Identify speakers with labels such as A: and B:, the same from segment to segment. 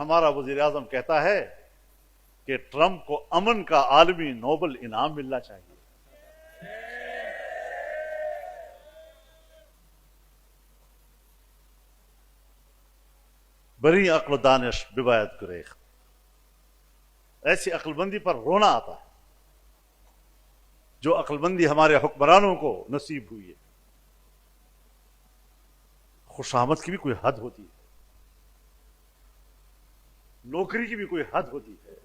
A: ہمارا وزیر اعظم کہتا ہے کہ ٹرمپ کو امن کا عالمی نوبل انعام ملنا چاہیے. بری عقل و دانش بباید گریخت. ایسی عقل مندی پر رونا آتا ہے جو عقل مندی ہمارے حکمرانوں کو نصیب ہوئی ہے. خوشامد کی بھی کوئی حد ہوتی ہے, نوکری کی بھی کوئی حد ہوتی ہے.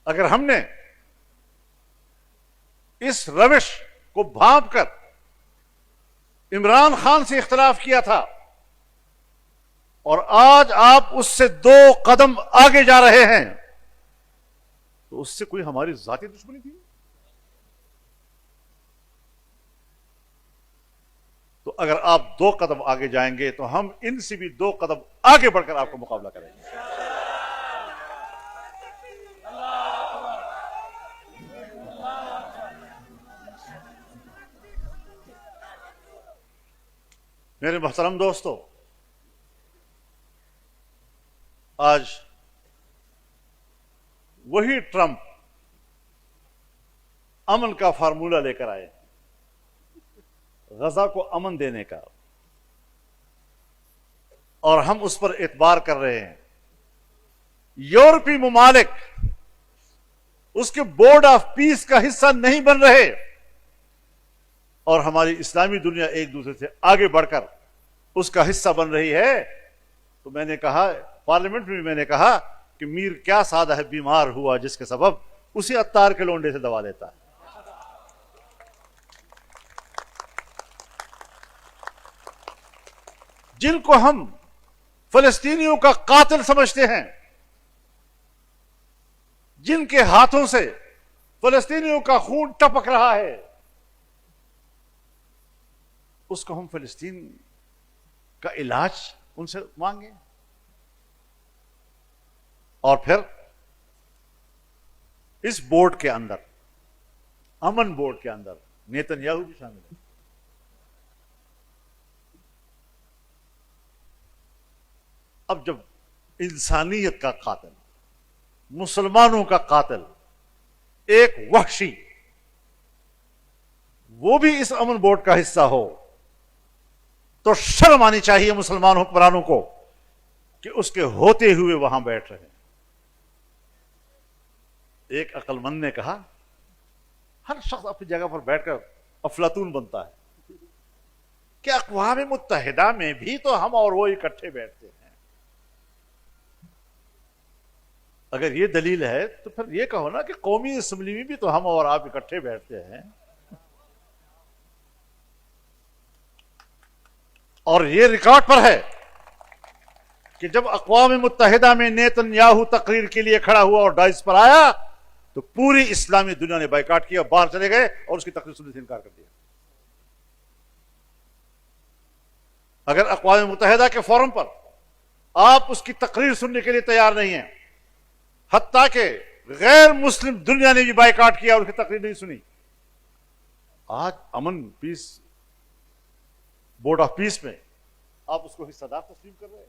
A: اگر ہم نے اس روش کو بھانپ کر عمران خان سے اختلاف کیا تھا اور آج آپ اس سے 2 قدم آگے جا رہے ہیں تو اس سے کوئی ہماری ذاتی دشمنی تھی؟ تو اگر آپ 2 قدم آگے جائیں گے تو ہم ان سے بھی 2 قدم آگے بڑھ کر آپ کا مقابلہ کریں گے. میرے محترم دوستو, آج وہی ٹرمپ امن کا فارمولہ لے کر آئے, غزہ کو امن دینے کا, اور ہم اس پر اعتبار کر رہے ہیں. یورپی ممالک اس کے بورڈ آف پیس کا حصہ نہیں بن رہے اور ہماری اسلامی دنیا ایک دوسرے سے آگے بڑھ کر اس کا حصہ بن رہی ہے. تو میں نے کہا, پارلیمنٹ میں میں نے کہا کہ میر کیا سادہ ہے بیمار ہوا جس کے سبب اسی عطار کے لونڈے سے دوا لیتا ہے. جن کو ہم فلسطینیوں کا قاتل سمجھتے ہیں, جن کے ہاتھوں سے فلسطینیوں کا خون ٹپک رہا ہے, اس کو ہم فلسطین کا علاج ان سے مانگیں, اور پھر اس بورڈ کے اندر, امن بورڈ کے اندر نیتن یاہو بھی شامل ہے. اب جب انسانیت کا قاتل, مسلمانوں کا قاتل, ایک وحشی, وہ بھی اس امن بورڈ کا حصہ ہو تو شرم آنی چاہیے مسلمان حکمرانوں کو کہ اس کے ہوتے ہوئے وہاں بیٹھ رہے ہیں. ایک عقل مند نے کہا, ہر شخص اپنی جگہ پر بیٹھ کر افلاطون بنتا ہے, کہ اقوام متحدہ میں بھی تو ہم اور وہ اکٹھے بیٹھتے ہیں. اگر یہ دلیل ہے تو پھر یہ کہو نا کہ قومی اسمبلی میں بھی تو ہم اور آپ اکٹھے بیٹھتے ہیں. اور یہ ریکارڈ پر ہے کہ جب اقوام متحدہ میں نیتن یاہو تقریر کے لیے کھڑا ہوا اور ڈائس پر آیا تو پوری اسلامی دنیا نے بائیکاٹ کیا, باہر چلے گئے اور اس کی تقریر سننے سے انکار کر دیا. اگر اقوام متحدہ کے فورم پر آپ اس کی تقریر سننے کے لیے تیار نہیں ہیں, حتیٰ کہ غیر مسلم دنیا نے بھی بائیکاٹ کیا اور اس کی تقریر نہیں سنی, آج امن پیس بورڈ آف پیس میں آپ اس کو حصہ دار تسلیم کر رہے ہیں.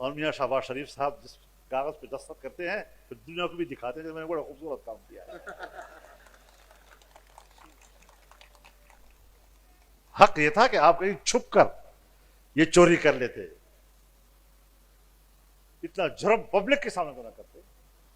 A: اور میاں شہباز شریف صاحب جس کاغذ پہ دستخط کرتے ہیں پھر دنیا کو بھی دکھاتے ہیں کہ میں نے بڑا خوبصورت کام کیا ہے. حق یہ تھا کہ آپ کہیں چھپ کر یہ چوری کر لیتے, اتنا جرم پبلک کے سامنے نہ کرتے.